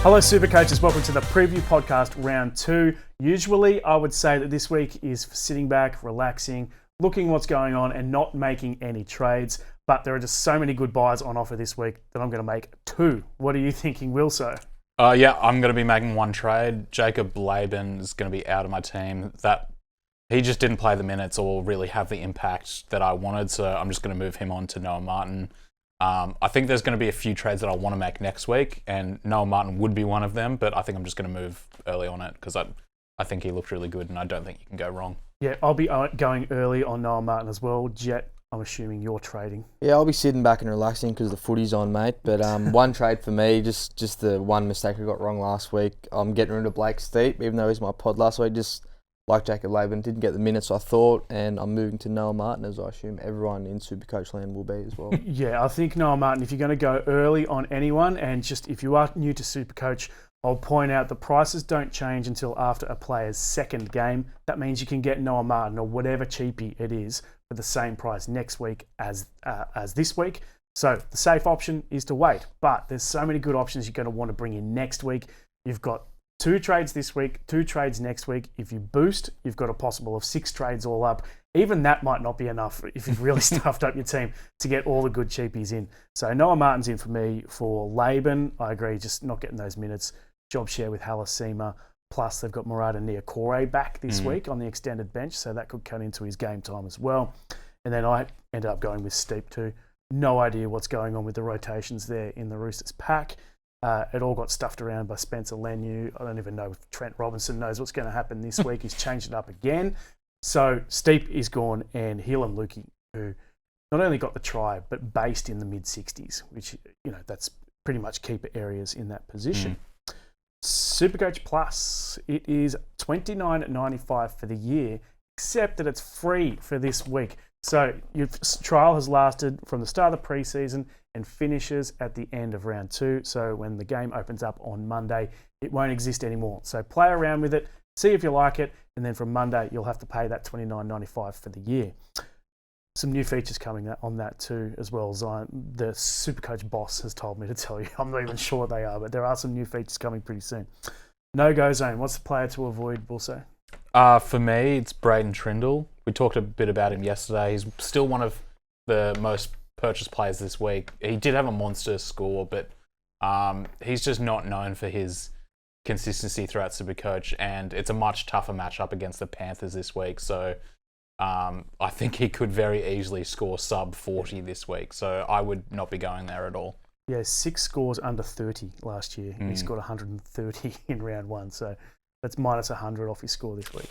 Hello SuperCoaches, welcome to the preview podcast round 2. Usually I would say that this week is for sitting back, relaxing, looking what's going on and not making any trades. But there are just so many good buys on offer this week that I'm going to make 2. What are you thinking, Wilso? Yeah, I'm going to be making 1 trade. Jacob Laban is going to be out of my team. He just didn't play the minutes or really have the impact that I wanted, so I'm just going to move him on to Noah Martin. I think there's going to be a few trades that I want to make next week, and Noah Martin would be one of them, but I think I'm just going to move early on it because I think he looked really good and I don't think you can go wrong. Yeah, I'll be going early on Noah Martin as well. Jet, I'm assuming you're trading. Yeah, I'll be sitting back and relaxing because the footy's on, mate. But 1 trade for me, just the one mistake I got wrong last week. I'm getting rid of Blake Steep, even though he's my pod last week. Just like Jacob Laban, didn't get the minutes I thought, and I'm moving to Noah Martin, as I assume everyone in Supercoach land will be as well. Yeah, I think Noah Martin, if you're going to go early on anyone, and just if you are new to Supercoach, I'll point out the prices don't change until after a player's second game. That means you can get Noah Martin or whatever cheapie it is for the same price next week as this week. So the safe option is to wait, but there's so many good options you're going to want to bring in next week. You've got 2 trades this week, 2 trades next week. If you boost, you've got a possible of 6 trades all up. Even that might not be enough if you've really stuffed up your team to get all the good cheapies in. So Noah Martin's in for me. For Laban, I agree, just not getting those minutes. Job share with Halasima. Plus, they've got Murata Niokore back this week on the extended bench, so that could cut into his game time as well. And then I ended up going with Steep too. No idea what's going on with the rotations there in the Roosters pack. It all got stuffed around by Spencer Leniu. I don't even know if Trent Robinson knows what's going to happen this week. He's changed it up again. So Steep is gone, and Helam Luki, who not only got the try, but based in the mid-60s, which, that's pretty much keeper areas in that position. SuperCoach Plus, it is $29.95 for the year, except that it's free for this week. So your trial has lasted from the start of the preseason and finishes at the end of round 2. So when the game opens up on Monday, it won't exist anymore. So play around with it, see if you like it, and then from Monday, you'll have to pay that $29.95 for the year. Some new features coming on that too, as well. Zion, the SuperCoach boss has told me to tell you. I'm not even sure what they are, but there are some new features coming pretty soon. No-go zone. What's the player to avoid, Bulso? For me, it's Braden Trindle. We talked a bit about him yesterday. He's still one of the most purchased players this week. He did have a monster score, but he's just not known for his consistency throughout SuperCoach, and it's a much tougher matchup against the Panthers this week. So I think he could very easily score sub 40 this week. So I would not be going there at all. Yeah, 6 scores under 30 last year. He scored 130 in round 1. So that's minus 100 off his score this week.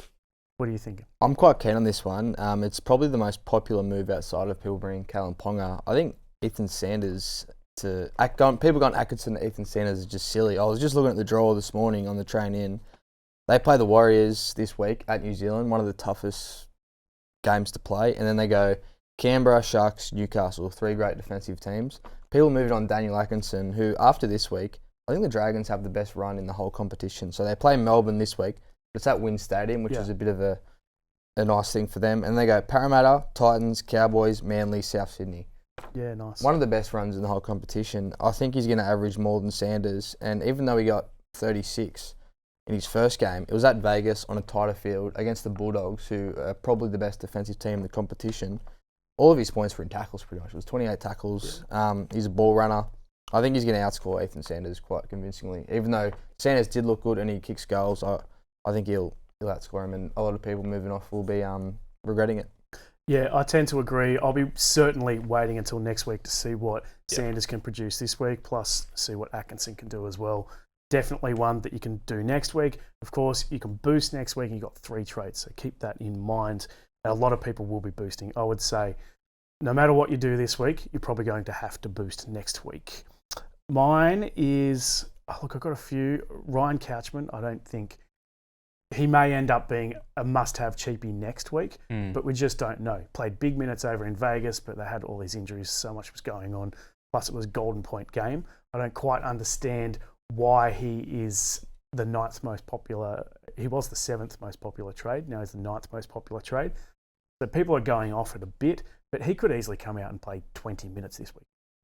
What are you thinking? I'm quite keen on this one. It's probably the most popular move outside of people bringing Kalyn Ponga. I think Ethan Sanders people going Atkinson to Ethan Sanders is just silly. I was just looking at the draw this morning on the train in. They play the Warriors this week at New Zealand, one of the toughest games to play, and then they go Canberra, Sharks, Newcastle, 3 great defensive teams. People moving on Daniel Atkinson, who after this week, I think the Dragons have the best run in the whole competition. So they play Melbourne this week. It's at Wynn Stadium, which is a bit of a nice thing for them. And they go Parramatta, Titans, Cowboys, Manly, South Sydney. Yeah, nice. One of the best runs in the whole competition. I think he's going to average more than Sanders. And even though he got 36 in his first game, it was at Vegas on a tighter field against the Bulldogs, who are probably the best defensive team in the competition. All of his points were in tackles pretty much. It was 28 tackles. Yeah. He's a ball runner. I think he's going to outscore Ethan Sanders quite convincingly. Even though Sanders did look good and he kicks goals, I think he'll outscore him, and a lot of people moving off will be regretting it. Yeah, I tend to agree. I'll be certainly waiting until next week to see what Sanders can produce this week, plus see what Atkinson can do as well. Definitely one that you can do next week. Of course, you can boost next week, and you've got 3 trades, so keep that in mind. And a lot of people will be boosting. I would say no matter what you do this week, you're probably going to have to boost next week. Mine is, I've got a few. Ryan Couchman, I don't think he may end up being a must-have cheapie next week, but we just don't know. Played big minutes over in Vegas, but they had all these injuries, so much was going on. Plus, it was Golden Point game. I don't quite understand why he is the 9th most popular. He was the 7th most popular trade. Now he's the 9th most popular trade. So people are going off it a bit, but he could easily come out and play 20 minutes this week.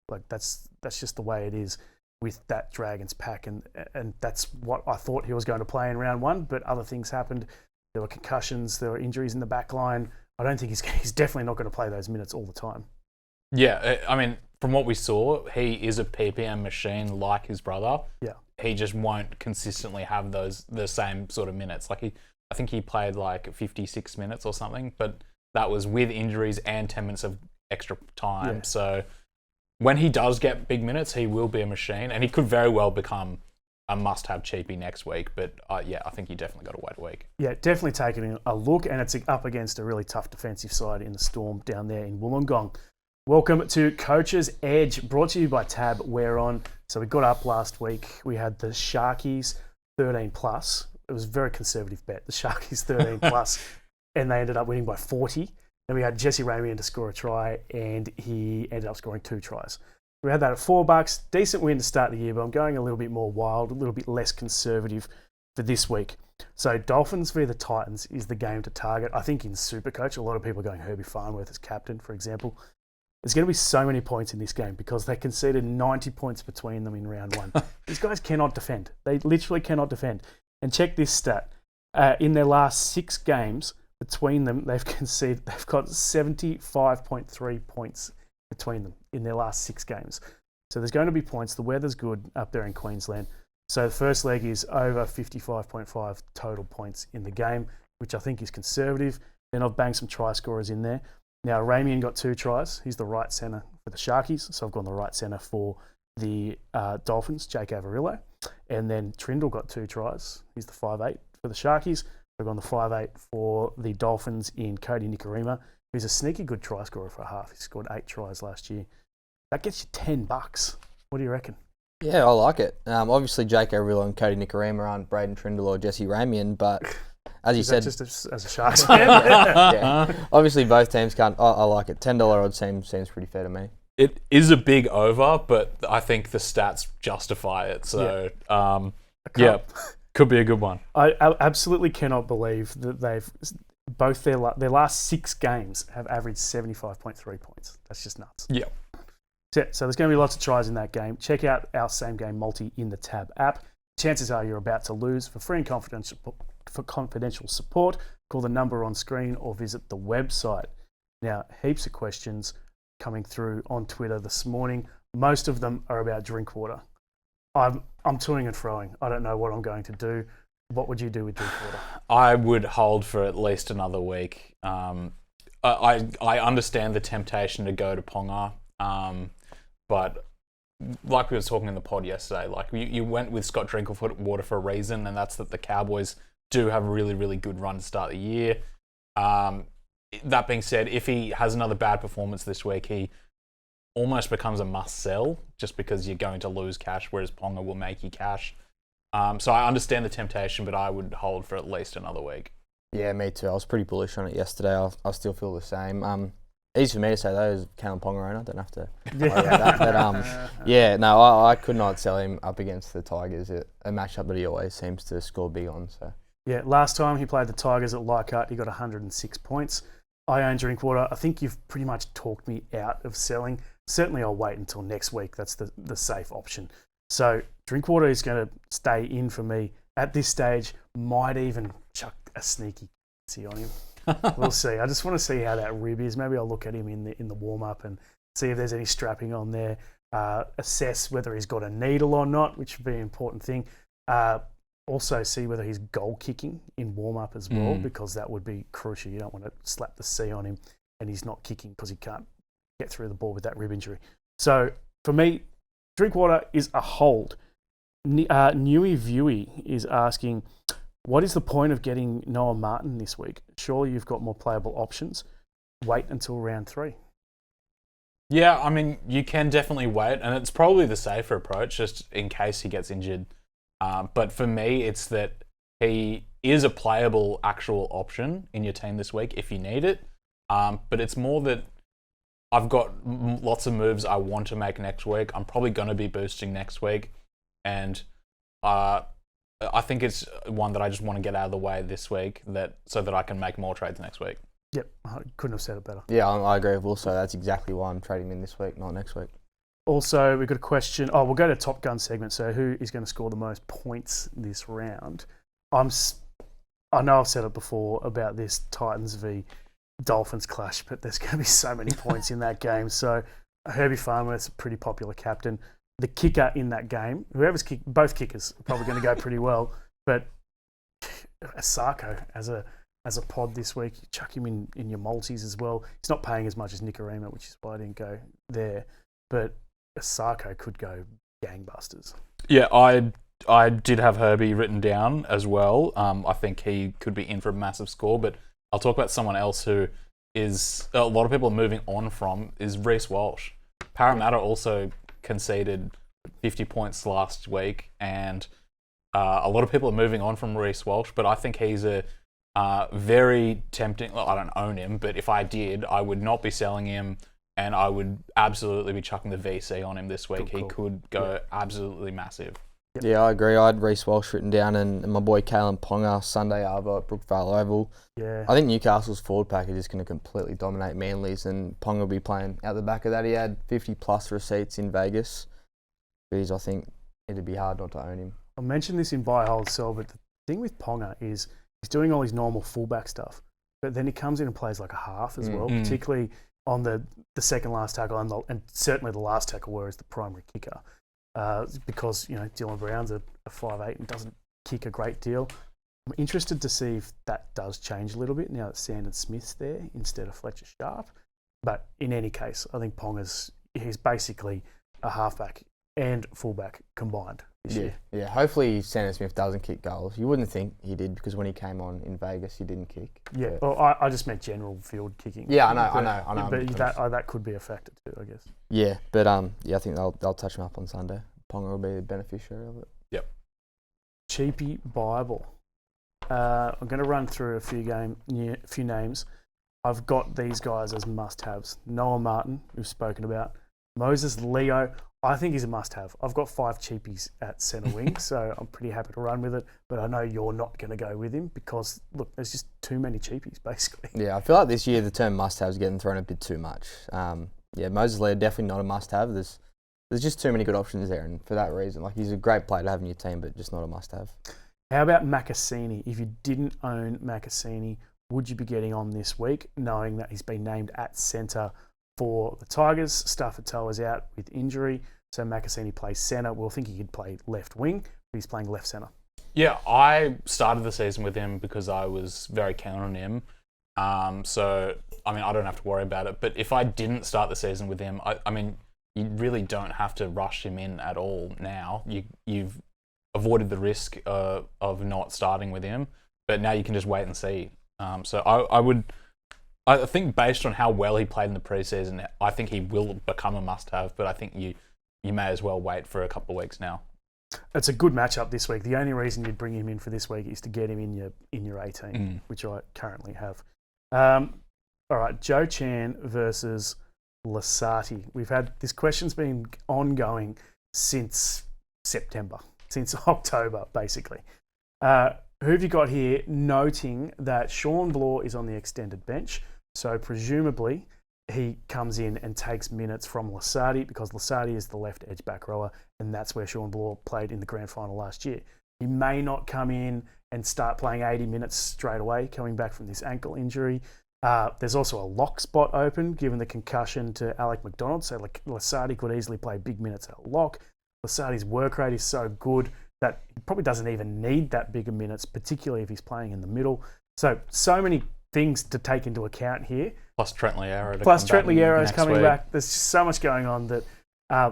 Like that's just the way it is. with that Dragons pack, and that's what I thought he was going to play in round one, but other things happened. There were concussions, there were injuries in the back line. I don't think he's definitely not going to play those minutes all the time. Yeah, I mean, from what we saw, he is a PPM machine like his brother. Yeah. He just won't consistently have the same sort of minutes. Like I think he played like 56 minutes or something, but that was with injuries and 10 minutes of extra time. Yeah. So when he does get big minutes, he will be a machine, and he could very well become a must-have cheapie next week. But I think you definitely got to wait a week. Yeah, definitely taking a look, and it's up against a really tough defensive side in the Storm down there in Wollongong. Welcome to Coach's Edge, brought to you by Tab Wear On. So we got up last week. We had the Sharkies 13 plus. It was a very conservative bet. The Sharkies 13 plus, and they ended up winning by 40. Then we had Jesse Ramian to score a try, and he ended up scoring 2 tries. We had that at $4. Decent win to start the year, but I'm going a little bit more wild, a little bit less conservative for this week. So Dolphins v the Titans is the game to target. I think in SuperCoach, a lot of people are going Herbie Farnworth as captain, for example. There's going to be so many points in this game because they conceded 90 points between them in round one. These guys cannot defend. They literally cannot defend. And check this stat. In their last 6 games between them, they've got 75.3 points between them in their last 6 games. So there's going to be points. The weather's good up there in Queensland. So the first leg is over 55.5 total points in the game, which I think is conservative. Then I've banged some try scorers in there. Now, Ramian got 2 tries. He's the right centre for the Sharkies. So I've gone the right centre for the Dolphins, Jake Averillo. And then Trindle got 2 tries. He's the 5'8" for the Sharkies. I've gone the 5'8" for the Dolphins in CODE NRL, who's a sneaky good try scorer for a half. He scored 8 tries last year. That gets you $10. What do you reckon? Yeah, I like it. Obviously, Jake Averillo and CODE NRL aren't Braden Trindle or Jesse Ramian, but as you said, just as a Sharks fan. yeah, obviously both teams can't. I like it. $10 odds seems pretty fair to me. It is a big over, but I think the stats justify it. So, could be a good one. I absolutely cannot believe that they've both their last 6 games have averaged 75.3 points. That's just nuts. Yeah. So there's going to be lots of tries in that game. Check out our same game multi in the Tab app. Chances are you're about to lose. For free and confidential support, call the number on screen or visit the website. Now, heaps of questions coming through on Twitter this morning. Most of them are about Drinkwater. I'm toing and froing. I don't know what I'm going to do. What would you do with Drinkwater? I would hold for at least another week. I understand the temptation to go to Ponga, but like we were talking in the pod yesterday, like you went with Scott Drinkwater for a reason, and that's that the Cowboys do have a really, really good run to start the year. That being said, if he has another bad performance this week, he almost becomes a must sell just because you're going to lose cash, whereas Ponga will make you cash. So I understand the temptation, but I would hold for at least another week. Yeah, me too. I was pretty bullish on it yesterday. I still feel the same. Easy for me to say though, as Kalyn Ponga owner, don't have to worry about that. But I could not sell him up against the Tigers. A matchup that he always seems to score big on. So yeah, last time he played the Tigers at Leichhardt, he got 106 points. I own Drinkwater. I think you've pretty much talked me out of selling. Certainly I'll wait until next week. That's the safe option. So Drinkwater is going to stay in for me at this stage. Might even chuck a sneaky on him. We'll see. I just want to see how that rib is. Maybe I'll look at him in the warm-up and see if there's any strapping on there. Assess whether he's got a needle or not, which would be an important thing. Also see whether he's goal kicking in warm-up as well, because that would be crucial. You don't want to slap the C on him and he's not kicking because he can't get through the ball with that rib injury. So for me, Drinkwater is a hold. Newy Viewy is asking, what is the point of getting Noah Martin this week? Surely you've got more playable options. Wait until round 3. Yeah, I mean, you can definitely wait, and it's probably the safer approach, just in case he gets injured. But for me, it's that he is a playable actual option in your team this week if you need it. But it's more that I've got lots of moves I want to make next week. I'm probably going to be boosting next week. And I think it's one that I just want to get out of the way this week so that I can make more trades next week. Yep, I couldn't have said it better. Yeah, I agree with Will. So that's exactly why I'm trading in this week, not next week. Also, we've got a question. Oh, we'll go to Top Gun segment. So, who is going to score the most points this round? I know I've said it before about this Titans v Dolphins clash, but there's going to be so many points in that game. So, Herbie Farmer's a pretty popular captain. The kicker in that game, both kickers are probably going to go pretty well. But Asako as a pod this week, you chuck him in your multis as well. He's not paying as much as Nicarima, which is why I didn't go there. But Asako could go gangbusters. Yeah, I did have Herbie written down as well. I think he could be in for a massive score, but I'll talk about someone else who is a lot of people are moving on from is Reece Walsh. Parramatta also conceded 50 points last week, and a lot of people are moving on from Reece Walsh, but I think he's a very tempting. Well, I don't own him, but if I did, I would not be selling him, and I would absolutely be chucking the VC on him this week. Cool. He could go absolutely massive. Yep. Yeah, I agree. I had Reece Walsh written down and my boy Kalyn Ponga, Sunday Arvo at Brookvale Oval. Yeah. I think Newcastle's forward package is going to completely dominate Manly's, and Ponga will be playing out the back of that. He had 50-plus receipts in Vegas. Because I think it'd be hard not to own him. I mentioned this in buy, hold, sell, but the thing with Ponga is he's doing all his normal fullback stuff, but then he comes in and plays like a half as well, particularly on the second last tackle and certainly the last tackle where he's the primary kicker. Because, Dylan Brown's a 5'8" and doesn't kick a great deal. I'm interested to see if that does change a little bit now that Sandon Smith's there instead of Fletcher Sharp. But in any case, I think he's basically a halfback and fullback combined this year. Yeah, hopefully Sandon Smith doesn't kick goals. You wouldn't think he did because when he came on in Vegas, he didn't kick. Yeah, well, I just meant general field kicking. Yeah, I know. But that could be a factor too, I guess. Yeah, but I think they'll touch him up on Sunday. Ponga will be the beneficiary of it. Yep. Cheapy Bible. I'm going to run through a few names. I've got these guys as must-haves. Noah Martin, we've spoken about. Moses Leo, I think he's a must-have. I've got 5 cheapies at centre wing, so I'm pretty happy to run with it. But I know you're not going to go with him because, look, there's just too many cheapies, basically. Yeah, I feel like this year the term must-have is getting thrown a bit too much. Moses Leo, definitely not a must-have. There's just too many good options there, and for that reason, he's a great player to have in your team, but just not a must-have. How about Makasini? If you didn't own Makasini, would you be getting on this week, knowing that he's been named at centre for the Tigers? Stafford Toa is out with injury, so Makasini plays centre. We'll think he could play left wing, but he's playing left centre. Yeah, I started the season with him because I was very keen on him. So, I don't have to worry about it. But if I didn't start the season with him, you really don't have to rush him in at all now. You've avoided the risk of not starting with him, but now you can just wait and see. I think based on how well he played in the preseason, I think he will become a must-have, but I think you may as well wait for a couple of weeks now. It's a good matchup this week. The only reason you'd bring him in for this week is to get him in your 18, which I currently have. All right, Joe Chan versus Lasati. We've had this question's been ongoing since September, since October, basically. Who have you got here? Noting that Sean Bloor is on the extended bench, so presumably he comes in and takes minutes from Lasati because Lasati is the left edge back rower, and that's where Sean Bloor played in the grand final last year. He may not come in and start playing 80 minutes straight away, coming back from this ankle injury. There's also a lock spot open, given the concussion to Alec McDonald, so Lasati could easily play big minutes at lock. Lasati's work rate is so good that he probably doesn't even need that bigger minutes, particularly if he's playing in the middle. So many things to take into account here. Plus Trent Liero. Liero is coming back. There's just so much going on that,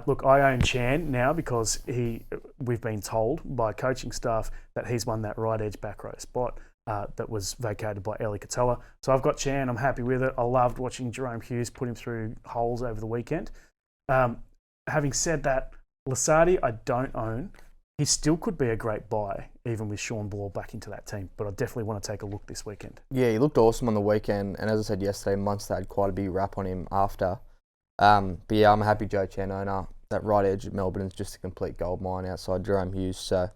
look, I own Chan now because we've been told by coaching staff that he's won that right edge back row spot that was vacated by Eli Katoa. So I've got Chan. I'm happy with it. I loved watching Jerome Hughes put him through holes over the weekend. Having said that, Lasati I don't own. He still could be a great buy, even with Sean Bloor back into that team. But I definitely want to take a look this weekend. Yeah, he looked awesome on the weekend. And as I said yesterday, Munster had quite a big rap on him after. But yeah, I'm a happy Joe Chan owner. That right edge at Melbourne is just a complete gold mine outside Jerome Hughes. So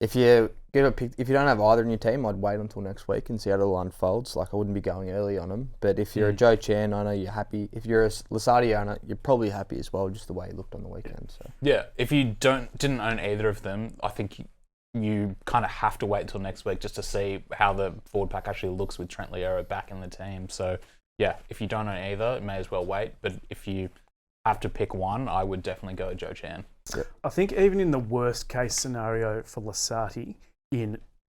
if you if you don't have either in your team, I'd wait until next week and see how it all unfolds. Like, I wouldn't be going early on them. But if you're a Joe Chan owner, you're happy. If you're a Lasardi owner, you're probably happy as well, just the way he looked on the weekend. So yeah, if you didn't own either of them, I think you kind of have to wait until next week just to see how the forward pack actually looks with Trent Leero back in the team. So yeah, if you don't own either, it may as well wait. But if you have to pick one, I would definitely go Joe Chan. Yep. I think even in the worst case scenario for Lasardi,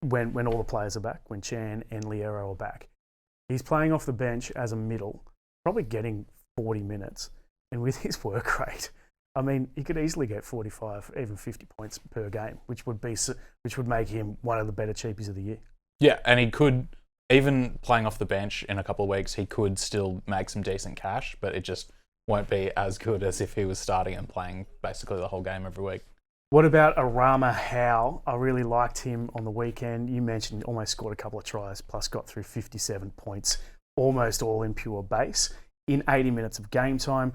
when all the players are back, when Chan and Leero are back, he's playing off the bench as a middle, probably getting 40 minutes. And with his work rate, I mean, he could easily get 45, even 50 points per game, which would make him one of the better cheapies of the year. Yeah, and he could, even playing off the bench in a couple of weeks, he could still make some decent cash, but it just won't be as good as if he was starting and playing basically the whole game every week. What about Arama Howe? I really liked him on the weekend. You mentioned almost scored a couple of tries, plus got through 57 points, almost all in pure base, in 80 minutes of game time.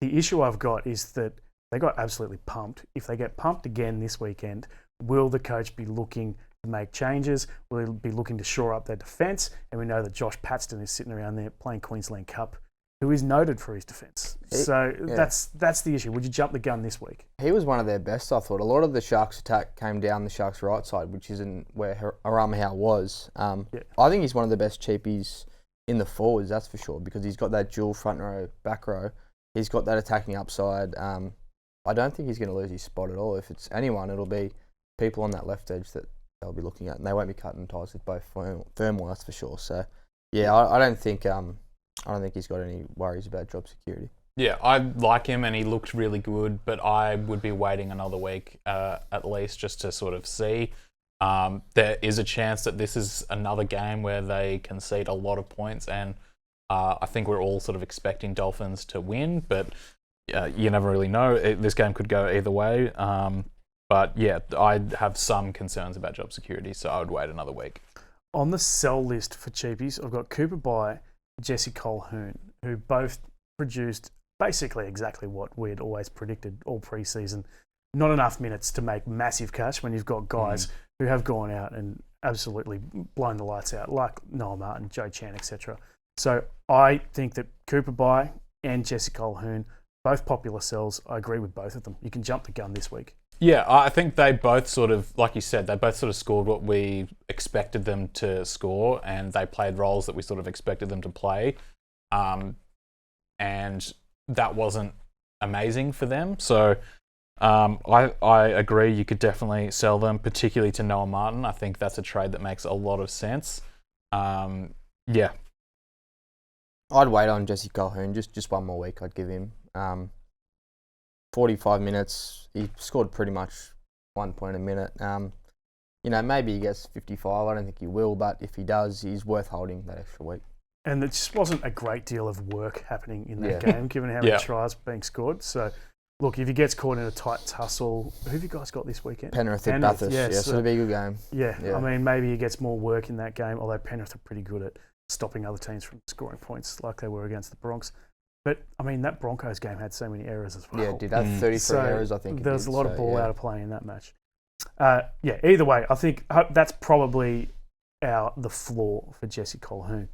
The issue I've got is that they got absolutely pumped. If they get pumped again this weekend, will the coach be looking to make changes? Will he be looking to shore up their defence? And we know that Josh Paxton is sitting around there playing Queensland Cup, who is noted for his defence. That's the issue. Would you jump the gun this week? he was one of their best, I thought. A lot of the Sharks' attack came down the Sharks' right side, which isn't where Arama Howe was. I think he's one of the best cheapies in the forwards, that's for sure, because he's got that dual front row, back row. He's got that attacking upside. I don't think he's going to lose his spot at all. If it's anyone, it'll be people on that left edge that they'll be looking at, and they won't be cutting ties with both Firmwell, that's for sure. So, yeah, I don't think he's got any worries about job security. Yeah, I like him and he looked really good, but I would be waiting another week at least just to sort of see. There is a chance that this is another game where they concede a lot of points, and I think we're all sort of expecting Dolphins to win, but you never really know. This game could go either way. But yeah, I have some concerns about job security, so I would wait another week. On the sell list for cheapies, I've got Cooper Bye, Jesse Colquhoun, who both produced basically exactly what we had always predicted all preseason. Not enough minutes to make massive cash when you've got guys who have gone out and absolutely blown the lights out, like Noah Martin, Joe Chan, etc. So I think that Cooper Bye and Jesse Colquhoun, both popular sells. I agree with both of them. You can jump the gun this week. Yeah, I think they both sort of, like you said, they both sort of scored what we expected them to score, and they played roles that we sort of expected them to play. And that wasn't amazing for them. So I agree, you could definitely sell them, particularly to Noah Martin. I think that's a trade that makes a lot of sense. Yeah. I'd wait on Jesse Colquhoun, just one more week I'd give him. 45 minutes, he scored pretty much 1 point a minute. Maybe he gets 55. I don't think he will, but if he does, he's worth holding that extra week. And there just wasn't a great deal of work happening in that game, given how many tries being scored. So, look, if he gets caught in a tight tussle, who have you guys got this weekend? Penrith at Bathurst. So it'll be a good game. Yeah, I mean, maybe he gets more work in that game, although Penrith are pretty good at stopping other teams from scoring points like they were against the Bronx. But, I mean, that Broncos game had so many errors as well. Yeah, it did have 33 errors, I think. There was a lot of ball out of play in that match. Either way, I think that's probably the floor for Jesse Colquhoun.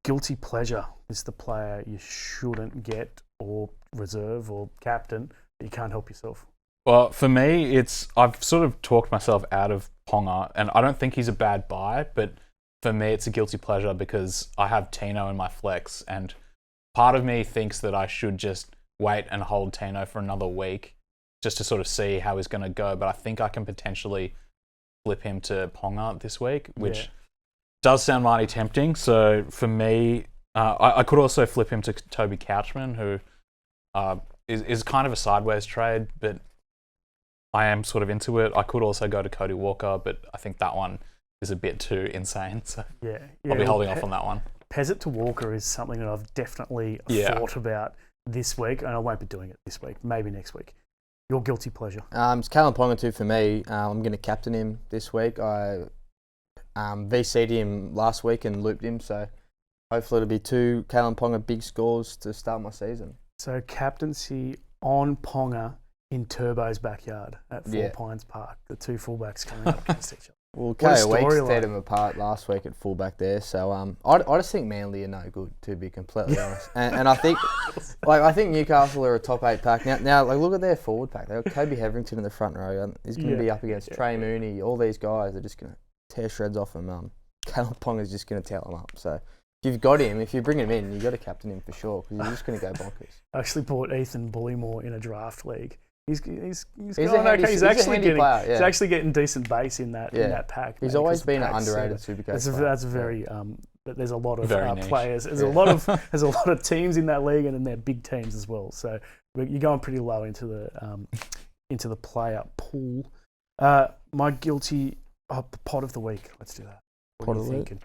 Guilty pleasure is the player you shouldn't get or reserve or captain, but you can't help yourself. Well, for me, I've sort of talked myself out of Ponga, and I don't think he's a bad buy, but for me, it's a guilty pleasure because I have Tino in my flex, and part of me thinks that I should just wait and hold Tino for another week just to sort of see how he's going to go, but I think I can potentially flip him to Ponga this week, which does sound mighty tempting. So for me, I could also flip him to Toby Couchman, who is kind of a sideways trade, but I am sort of into it. I could also go to Cody Walker, but I think that one is a bit too insane. So I'll be holding off on that one. Peasant to Walker is something that I've definitely thought about this week, and I won't be doing it this week, maybe next week. Your guilty pleasure? It's Kalyn Ponga too for me. I'm going to captain him this week. I VC'd him last week and looped him, so hopefully it'll be 2 Kalyn Ponga big scores to start my season. So captaincy on Ponga in Turbo's backyard at Four Pines Park. The two fullbacks coming up against each other. Well, What a K Weeks storyline. teared them apart last week at fullback there. So I just think Manly are no good, to be completely honest. And I think Newcastle are a top 8 pack now. Like, look at their forward pack. They've got Kobe Hetherington in the front row. He's going to be up against Trey Mooney. All these guys are just going to tear shreds off him. Kalyn Ponga is just going to tell him up. So if you've got him, if you bring him in, you've got to captain him for sure, because he's just going to go bonkers. I actually bought Ethan Bullymore in a draft league. He's actually getting decent base in that pack. He's always been an underrated Supercoach. That's very there's a lot of niche. players. There's a lot of teams in that league, and then they're big teams as well. So you're going pretty low into the player pool. My guilty pot of the week. Let's do that. What are you thinking?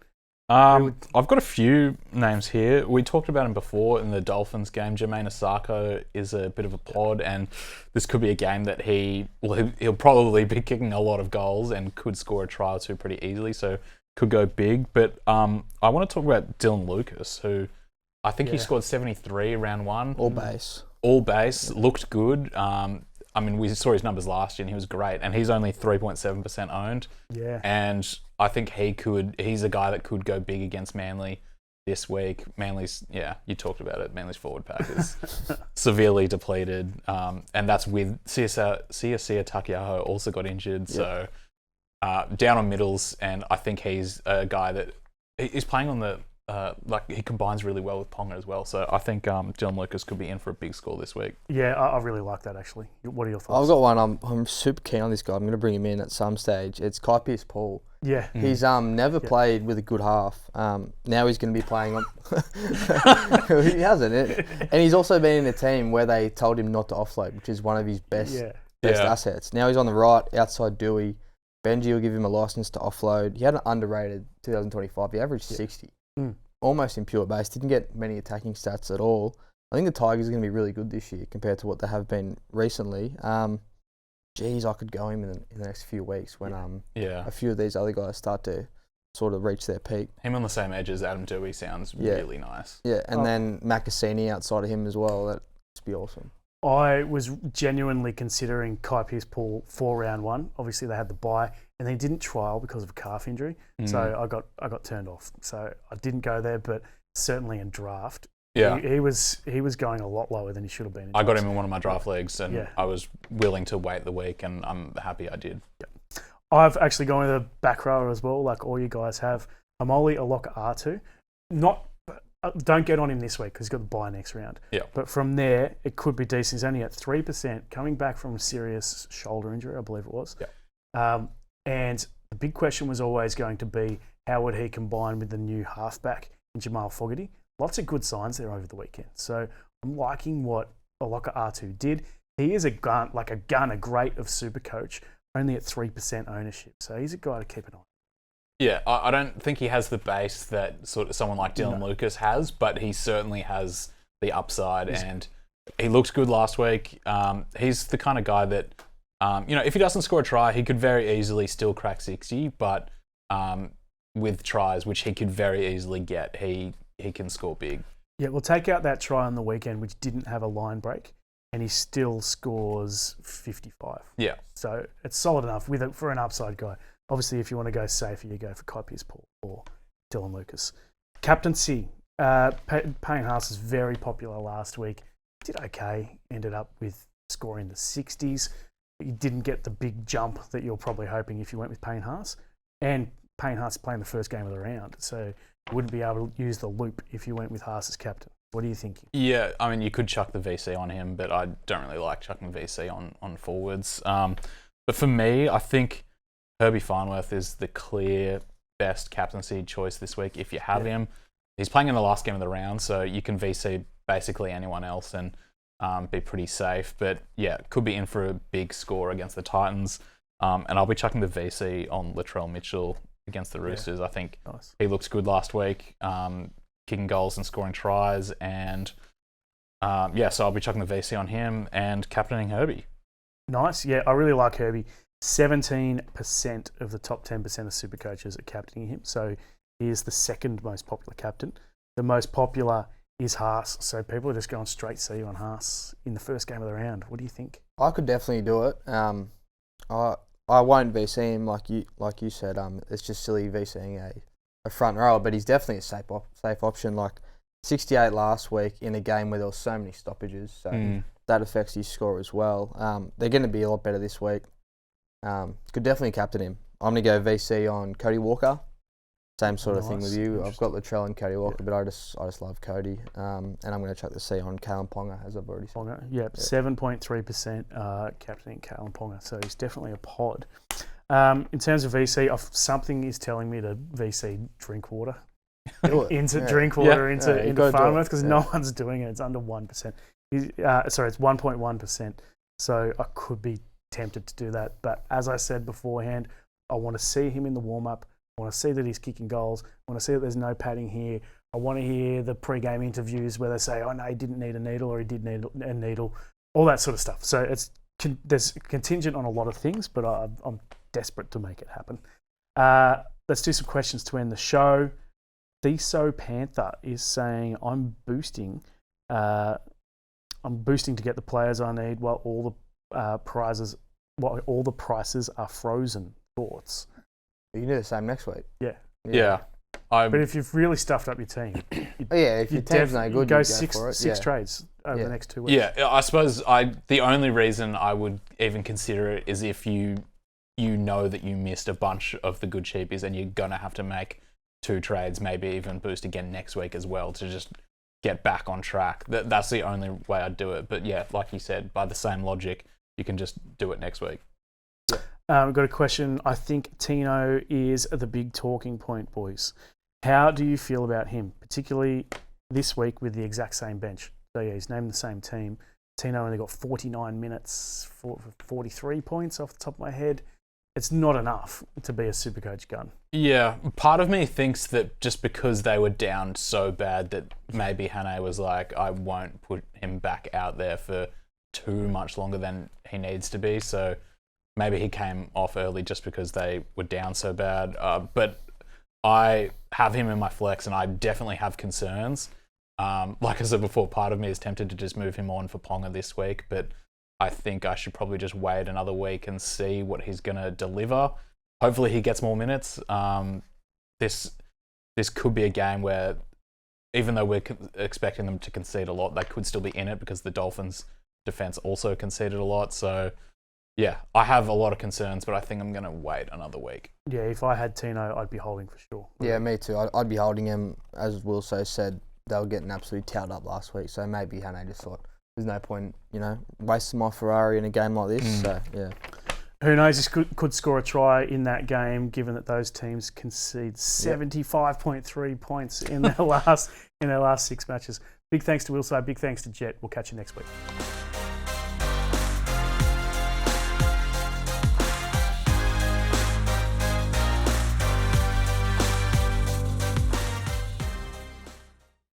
I've got a few names here. We talked about him before in the Dolphins game. Jermaine Asako is a bit of a pod, and this could be a game that he'll probably be kicking a lot of goals and could score a try or two pretty easily, so could go big. But I want to talk about Dylan Lucas, who I think he scored 73 round 1. All base. Looked good. I mean, we saw his numbers last year and he was great, and he's only 3.7% owned. Yeah. And I think he's a guy that could go big against Manly this week. Manly's, you talked about it. Manly's forward pack is severely depleted. And that's with Sia Takiaho also got injured. So down on middles, and I think he's a guy that he's playing on the, he combines really well with Ponga as well. So I think Dylan Lucas could be in for a big score this week. Yeah, I really like that, actually. What are your thoughts? I've got one. I'm super keen on this guy. I'm going to bring him in at some stage. It's Kai Pearce-Paul. Yeah. He's never played with a good half. Now he's going to be playing on... He hasn't. And he's also been in a team where they told him not to offload, which is one of his best assets. Now he's on the right, outside Dewey. Benji will give him a license to offload. He had an underrated 2025. He averaged 60. Almost in pure base. Didn't get many attacking stats at all. I think the Tigers are going to be really good this year compared to what they have been recently. I could go him in the next few weeks when a few of these other guys start to sort of reach their peak. Him on the same edge as Adam Dewey sounds really nice. Yeah, and then Makasini outside of him as well. That'd be awesome. I was genuinely considering Kai Pearce-Paul for round 1. Obviously, they had the bye, and they didn't trial because of a calf injury. So I got turned off. So I didn't go there, but certainly in draft, he was going a lot lower than he should have been. I got him in one of my draft leagues, and I was willing to wait the week, and I'm happy I did. Yep. I've actually gone with a back rower as well, like all you guys have. Amoli Aloka R2. Don't get on him this week because he's got the bye next round. Yeah. But from there, it could be decent. He's only at 3%, coming back from a serious shoulder injury, I believe it was. Yeah. And the big question was always going to be, how would he combine with the new halfback in Jamal Fogarty? Lots of good signs there over the weekend. So I'm liking what Aloka R2 did. He is a great of SuperCoach, only at 3% ownership. So he's a guy to keep an eye on. Yeah, I don't think he has the base that sort of someone like Dylan Lucas has, but he certainly has the upside, and he looked good last week. He's the kind of guy that, if he doesn't score a try, he could very easily still crack 60, but with tries, which he could very easily get, he can score big. Yeah, we'll take out that try on the weekend, which didn't have a line break, and he still scores 55. Yeah. So it's solid enough for an upside guy. Obviously, if you want to go safer, you go for Kai Pearce-Paul or Dylan Lucas. Captaincy. Payne Haas is very popular last week. Did okay. Ended up with scoring the 60s. You didn't get the big jump that you're probably hoping if you went with Payne Haas. And Payne Haas playing the first game of the round. So you wouldn't be able to use the loop if you went with Haas as captain. What are you thinking? Yeah, I mean, you could chuck the VC on him, but I don't really like chucking VC on forwards. But for me, I think Herbie Farnworth is the clear best captaincy choice this week if you have him. He's playing in the last game of the round, so you can VC basically anyone else and be pretty safe. But could be in for a big score against the Titans. And I'll be chucking the VC on Latrell Mitchell against the Roosters. I think he looks good last week, kicking goals and scoring tries. And so I'll be chucking the VC on him and captaining Herbie. Nice. Yeah, I really like Herbie. 17% of the top 10% of SuperCoaches are captaining him. So he is the second most popular captain. The most popular is Haas. So people are just going straight C on Haas in the first game of the round. What do you think? I could definitely do it. I won't VC him like you said. It's just silly VCing a front rower, but he's definitely a safe option. Like 68 last week in a game where there were so many stoppages, so that affects his score as well. They're going to be a lot better this week. Could definitely captain him. I'm going to go VC on Cody Walker. Same sort of thing with you. I've got Latrell and Cody Walker, but I just love Cody. And I'm going to chuck the C on Kalyn Ponga, as I've already said. Ponga, yep. 7.3% captaining Kalyn Ponga, so he's definitely a pod. In terms of VC, something is telling me to VC Drinkwater. into Drinkwater, into Farnworth, because no one's doing it. It's under 1%. It's 1.1%. So I could be tempted to do that. But as I said beforehand, I want to see him in the warm-up. I want to see that he's kicking goals. I want to see that there's no padding here. I want to hear the pre-game interviews where they say, oh, no, he didn't need a needle or he did need a needle, all that sort of stuff. So there's contingent on a lot of things, but I'm desperate to make it happen. Let's do some questions to end the show. Theso Panther is saying, I'm boosting to get the players I need while all the prices are frozen. Thoughts? You can do the same next week. Yeah. But if you've really stuffed up your team, if your team's no good, go for it. six trades over the next 2 weeks. Yeah, I suppose the only reason I would even consider it is if you know that you missed a bunch of the good cheapies and you're gonna have to make 2 trades, maybe even boost again next week as well to just get back on track. That's the only way I'd do it. But yeah, like you said, by the same logic, you can just do it next week. We've got a question. I think Tino is the big talking point, boys. How do you feel about him, particularly this week with the exact same bench? So yeah, he's named the same team. Tino only got 49 minutes for 43 points off the top of my head. It's not enough to be a Supercoach gun. Yeah, part of me thinks that just because they were down so bad that maybe Hannay was like, I won't put him back out there for too much longer than he needs to be. So maybe he came off early just because they were down so bad. But I have him in my flex and I definitely have concerns. Like I said before, part of me is tempted to just move him on for Ponga this week, but I think I should probably just wait another week and see what he's going to deliver. Hopefully he gets more minutes. This could be a game where, even though we're expecting them to concede a lot, they could still be in it because the Dolphins' defense also conceded a lot. So, yeah, I have a lot of concerns, but I think I'm going to wait another week. Yeah, if I had Tino, I'd be holding for sure. Yeah, me too. I'd be holding him. As Will so said, they were getting absolutely towed up last week. So maybe Hannay just thought, there's no point, wasting my Ferrari in a game like this. So, yeah. Who knows? This could score a try in that game, given that those teams concede 75.3 points in their last 6 matches. Big thanks to Willside. Big thanks to Jett. We'll catch you next week.